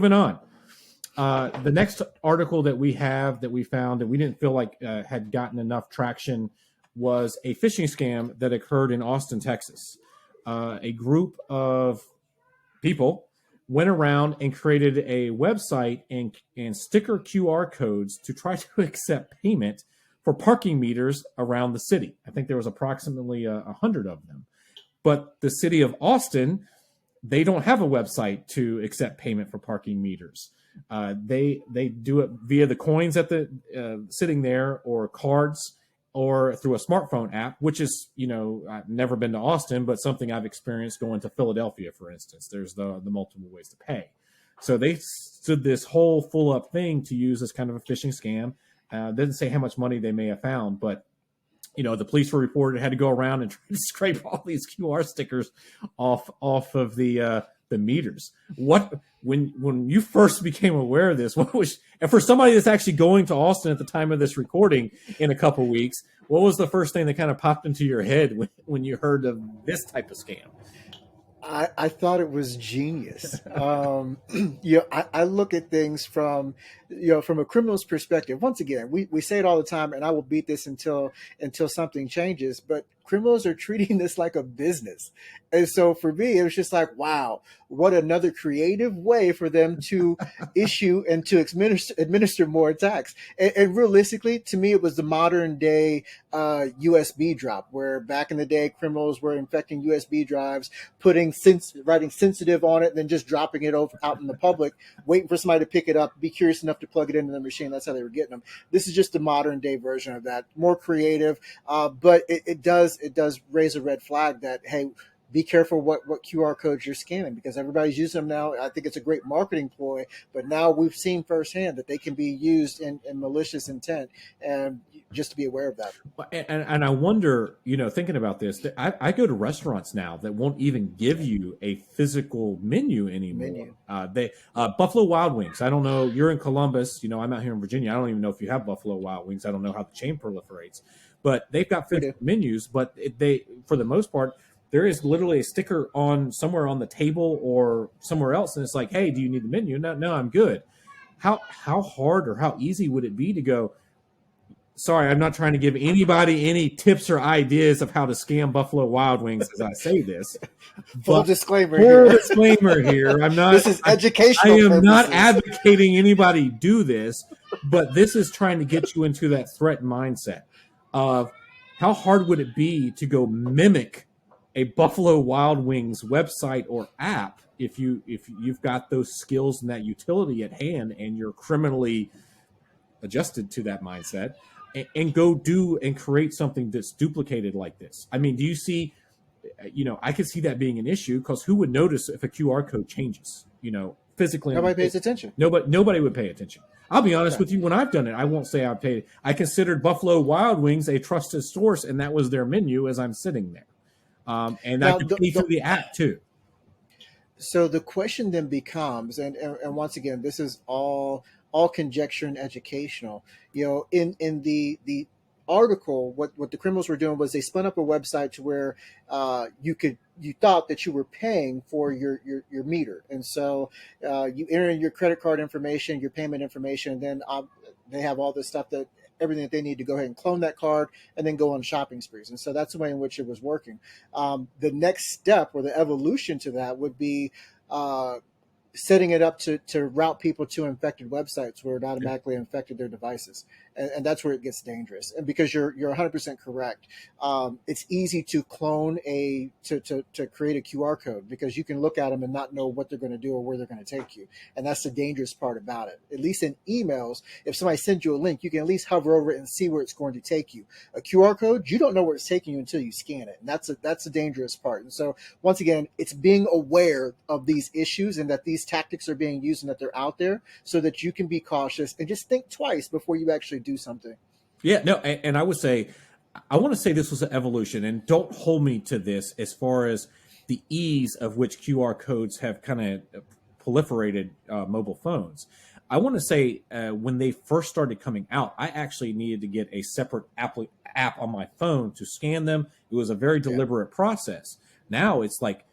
Moving on. The next article that we found that we didn't feel like had gotten enough traction was a phishing scam that occurred in Austin, Texas. A group of people went around and created a website and sticker QR codes to try to accept payment for parking meters around the city. I think there was approximately 100 of them. But the city of Austin, they don't have a website to accept payment for parking meters. They do it via the coins at the sitting there, or cards, or through a smartphone app, which is, I've never been to Austin, but something I've experienced going to Philadelphia, for instance. There's the multiple ways to pay. So they stood this whole full up thing to use as kind of a phishing scam. Didn't say how much money they may have found, but the police were reported, had to go around and try to scrape all these QR stickers off of the meters. When you first became aware of this, and for somebody that's actually going to Austin at the time of this recording in a couple weeks, what was the first thing that kind of popped into your head when you heard of this type of scam? I thought it was genius. I look at things from a criminal's perspective. Once again, we say it all the time, and I will beat this until something changes. But criminals are treating this like a business, and so for me, it was just like, wow, what another creative way for them to issue and to administer more attacks. And realistically, to me, it was the modern day USB drop, where back in the day, criminals were infecting USB drives, writing sensitive on it, and then just dropping it out in the public, waiting for somebody to pick it up, be curious enough to plug it into the machine. That's how they were getting them. This is just the modern day version of that, more creative, but it does raise a red flag that, hey, be careful what QR codes you're scanning, because everybody's using them now. I think it's a great marketing ploy, but now we've seen firsthand that they can be used in malicious intent, and just to be aware of that. And I wonder, thinking about this, I go to restaurants now that won't even give you a physical menu anymore. Buffalo Wild Wings. I don't know. You're in Columbus. I'm out here in Virginia. I don't even know if you have Buffalo Wild Wings. I don't know how the chain proliferates, but they've got physical menus. But they, for the most part, there is literally a sticker on somewhere on the table or somewhere else, and it's like, hey, do you need the menu? No, I'm good. How hard or how easy would it be to go, sorry, I'm not trying to give anybody any tips or ideas of how to scam Buffalo Wild Wings as I say this. Full disclaimer here. I'm not. This is educational. I am not advocating anybody do this, but this is trying to get you into that threat mindset of how hard would it be to go mimic a Buffalo Wild Wings website or app if you've got those skills and that utility at hand, and you're criminally adjusted to that mindset, and go do and create something that's duplicated like this. I mean, do you see, I could see that being an issue, because who would notice if a QR code changes, physically? Nobody pays attention. Nobody would pay attention. I'll be honest with you. When I've done it, I won't say I paid. I considered Buffalo Wild Wings a trusted source, and that was their menu as I'm sitting there. And I could pay through the app too. So the question then becomes, and once again, this is all conjecture and educational. In the article, what the criminals were doing was they spun up a website to where you thought that you were paying for your meter, and so you enter in your credit card information, your payment information, and then they have all this stuff everything that they need to go ahead and clone that card and then go on shopping sprees. And so that's the way in which it was working. The next step, or the evolution to that, would be setting it up to route people to infected websites where it automatically infected their devices. And that's where it gets dangerous. And because you're 100% correct, it's easy to clone to create a QR code, because you can look at them and not know what they're going to do or where they're going to take you. And that's the dangerous part about it. At least in emails, if somebody sends you a link, you can at least hover over it and see where it's going to take you. A QR code, you don't know where it's taking you until you scan it. And that's the dangerous part. And so once again, it's being aware of these issues and that these tactics are being used and that they're out there, so that you can be cautious and just think twice before you actually do something. Yeah, no, and I would say, I want to say this was an evolution, and don't hold me to this as far as the ease of which QR codes have kind of proliferated mobile phones. I want to say when they first started coming out, I actually needed to get a separate app on my phone to scan them. It was a very deliberate process. Now it's like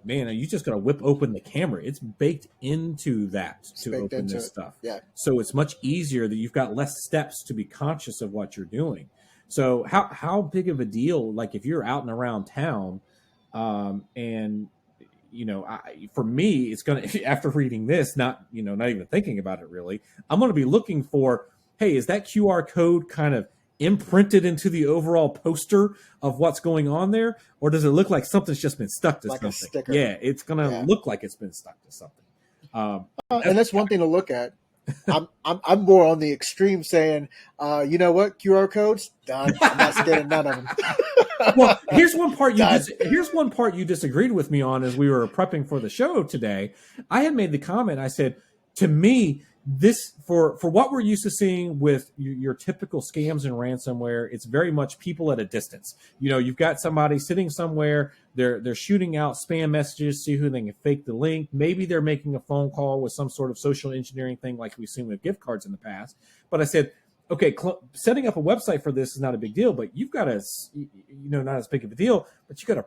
man, you just got to whip open the camera. It's baked into that to baked open into this it. stuff. Yeah. So it's much easier that you've got less steps to be conscious of what you're doing. So how big of a deal, like if you're out and around town, and for me, it's gonna after reading this, not even thinking about it really, I'm gonna be looking for, hey, is that QR code kind of imprinted into the overall poster of what's going on there, or does it look like something's just been stuck to Like a something? sticker. Yeah, it's gonna Yeah. look like it's been stuck to something. And that's one thing to look at. I'm more on the extreme saying, you know what, QR codes done. I'm not scared of none of them. Well, here's one part Done. here's one part you disagreed with me on as we were prepping for the show today. I had made the comment. I said, to me, this for what we're used to seeing with your typical scams and ransomware, it's very much people at a distance. You've got somebody sitting somewhere. They're shooting out spam messages, see who they can fake the link. Maybe they're making a phone call with some sort of social engineering thing, like we've seen with gift cards in the past. But I said, okay, setting up a website for this is not a big deal, but you've got to, not as big of a deal, but you got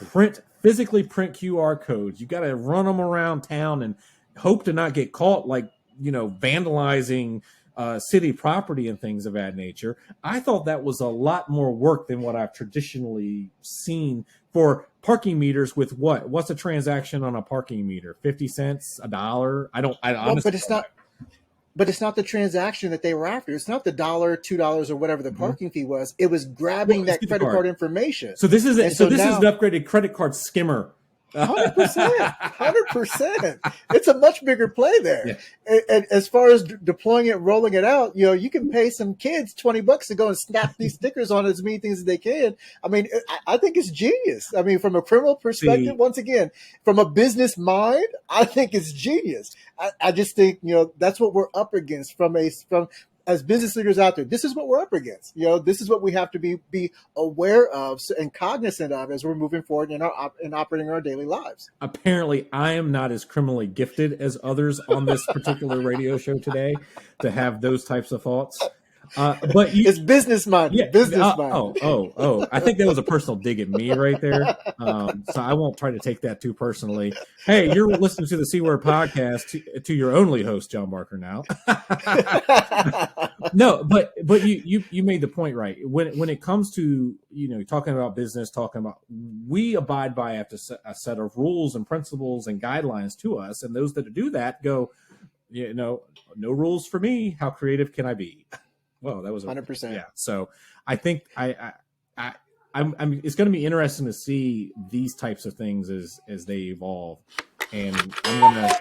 to physically print QR codes. You got to run them around town and hope to not get caught, like, vandalizing city property and things of that nature. I thought that was a lot more work than what I've traditionally seen for parking meters. With what's a transaction on a parking meter? 50 cents, $1? I Well, honestly but it's not. But it's not the transaction that they were after. It's not the $1, $2, or whatever the parking fee was. It was grabbing that credit card information. So this is And so this is now, an upgraded credit card skimmer. 100%, 100%. It's a much bigger play there. Yeah. And as far as deploying it, rolling it out, you can pay some kids $20 to go and snap these stickers on as many things as they can. I mean, I think it's genius. I mean, from a criminal perspective, once again, from a business mind, I think it's genius. I just think, that's what we're up against from as business leaders out there. This is what we're up against. This is what we have to be aware of and cognizant of as we're moving forward in operating our daily lives. Apparently, I am not as criminally gifted as others on this particular radio show today to have those types of thoughts. But it's business minded. Yeah. Business minded. Oh! I think that was a personal dig at me right there. So I won't try to take that too personally. Hey, you're listening to the cword podcast to your only host, John Barker. Now, no, but you made the point right. When it comes to talking about business, we abide by a set of rules and principles and guidelines to us, and those that do that go, no rules for me. How creative can I be? Well, that was 100%. Yeah. So I think I'm it's going to be interesting to see these types of things as they evolve, and I'm